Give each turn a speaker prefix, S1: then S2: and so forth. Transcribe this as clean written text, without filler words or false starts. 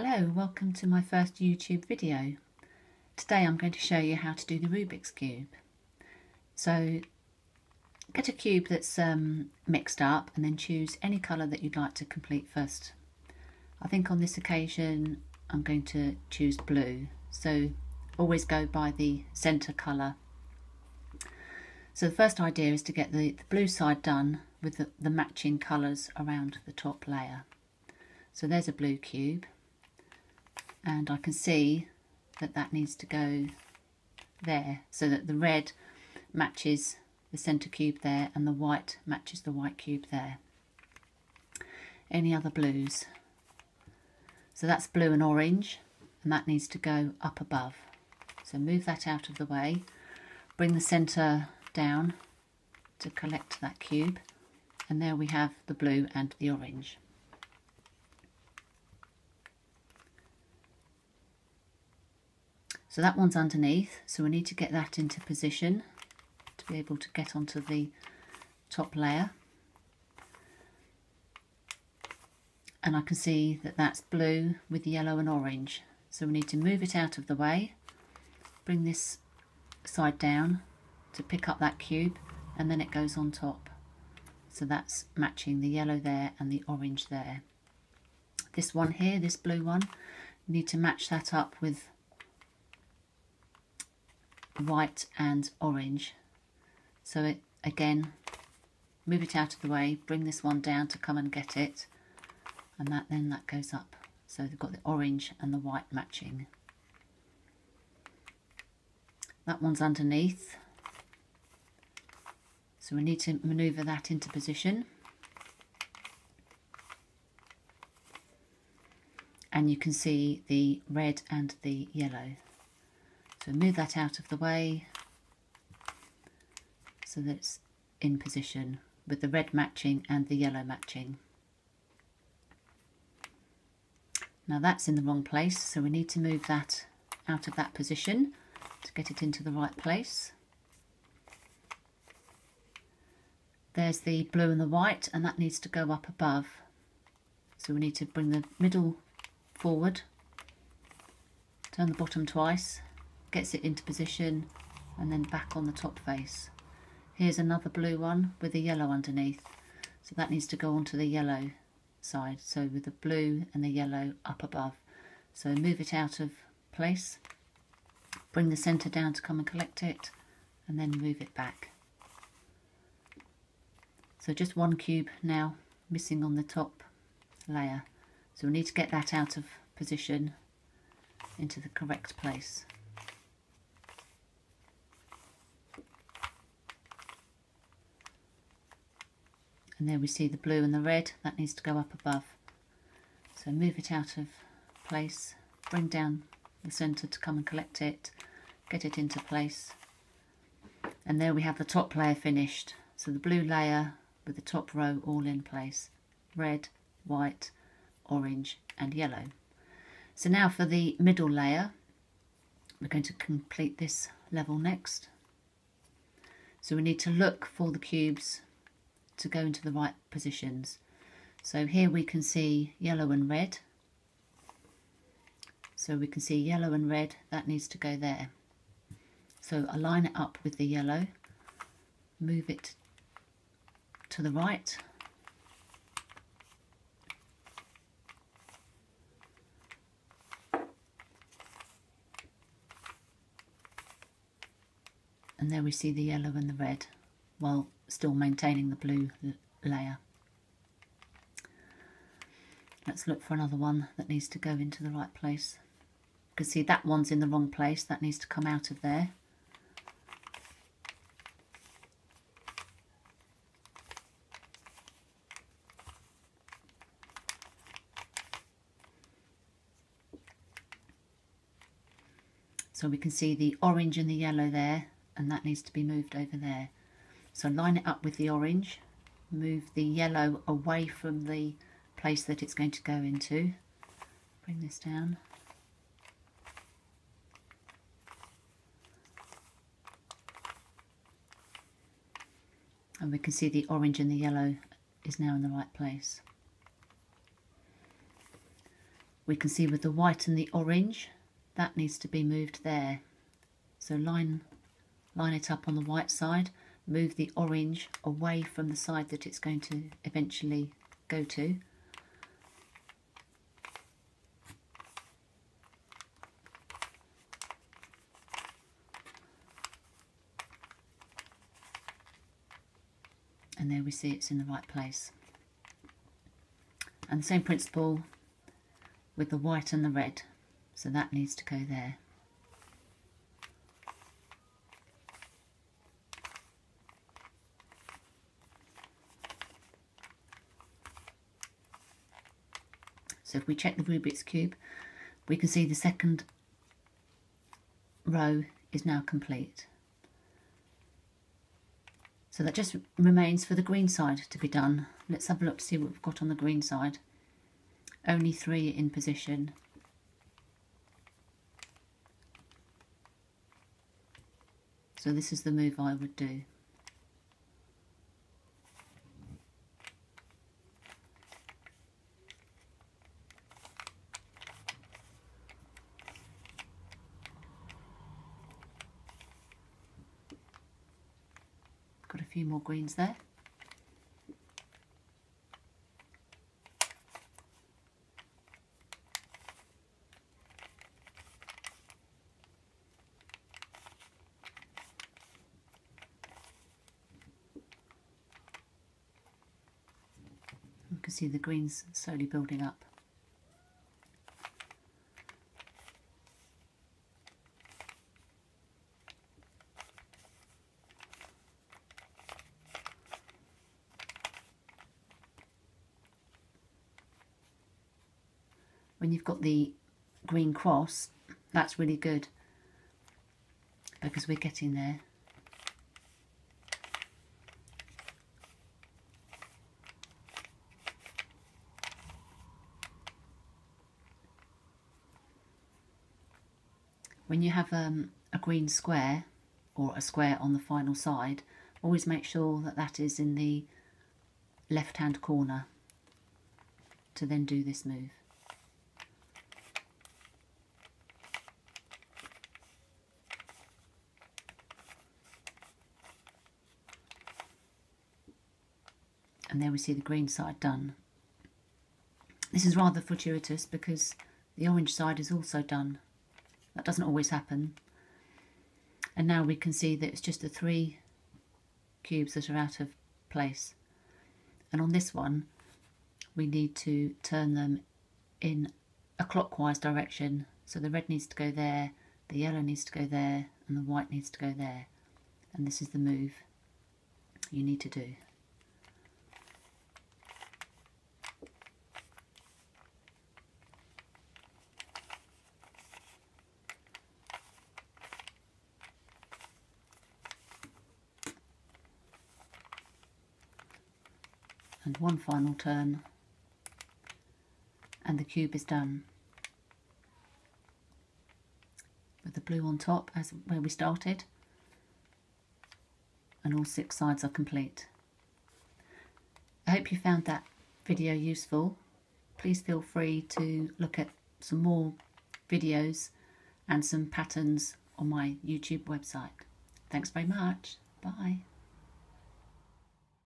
S1: Hello, welcome to my first YouTube video. Today I'm going to show you how to do the Rubik's Cube. So get a cube that's mixed up and then choose any colour that you'd like to complete first. I think on this occasion I'm going to choose blue, so always go by the centre colour. So the first idea is to get the blue side done with the matching colours around the top layer. So there's a blue cube. And I can see that that needs to go there, so that the red matches the centre cube there and the white matches the white cube there. Any other blues? So that's blue and orange, and that needs to go up above. So move that out of the way, bring the centre down to collect that cube, and there we have the blue and the orange. So that one's underneath, so we need to get that into position to be able to get onto the top layer. And I can see that that's blue with yellow and orange. So we need to move it out of the way, bring this side down to pick up that cube, and then it goes on top. So that's matching the yellow there and the orange there. This one here, this blue one, we need to match that up with white and orange. So it again, move it out of the way, bring this one down to come and get it, and that goes up. So they've got the orange and the white matching. That one's underneath, so we need to maneuver that into position. And you can see the red and the yellow. So move that out of the way so that it's in position with the red matching and the yellow matching. Now that's in the wrong place, so we need to move that out of that position to get it into the right place. There's the blue and the white, and that needs to go up above. So we need to bring the middle forward, turn the bottom twice, gets it into position, and then back on the top face. Here's another blue one with the yellow underneath, so that needs to go onto the yellow side, so with the blue and the yellow up above. So move it out of place, bring the centre down to come and collect it, and then move it back. So just one cube now missing on the top layer, so we need to get that out of position into the correct place. And there we see the blue and the red, that needs to go up above. So move it out of place, bring down the centre to come and collect it, get it into place. And there we have the top layer finished. So the blue layer with the top row all in place. Red, white, orange and yellow. So now for the middle layer, we're going to complete this level next. So we need to look for the cubes to go into the right positions. So here we can see yellow and red. So we can see yellow and red, that needs to go there. So align it up with the yellow, move it to the right. And there we see the yellow and the red, while still maintaining the blue layer. Let's look for another one that needs to go into the right place. You can see that one's in the wrong place, that needs to come out of there. So we can see the orange and the yellow there, and that needs to be moved over there. So line it up with the orange, move the yellow away from the place that it's going to go into. Bring this down. And we can see the orange and the yellow is now in the right place. we can see with the white and the orange, that needs to be moved there. So line it up on the white side, move the orange away from the side that it's going to eventually go to. And there we see it's in the right place. And the same principle with the white and the red, so that needs to go there. So if we check the Rubik's Cube, we can see the second row is now complete. So that just remains for the green side to be done. Let's have a look to see what we've got on the green side. Only 3 in position. So this is the move I would do. Got a few more greens there. You can see the greens slowly building up. When you've got the green cross, that's really good because we're getting there. When you have a green square or a square on the final side, always make sure that that is in the left-hand corner to then do this move. And there we see the green side done. This is rather fortuitous because the orange side is also done. That doesn't always happen. And now we can see that it's just the 3 cubes that are out of place. And on this one, we need to turn them in a clockwise direction. So the red needs to go there, the yellow needs to go there, and the white needs to go there. And this is the move you need to do. And one final turn and the cube is done. With the blue on top as where we started, and all 6 sides are complete. I hope you found that video useful. Please feel free to look at some more videos and some patterns on my YouTube website. Thanks very much. Bye.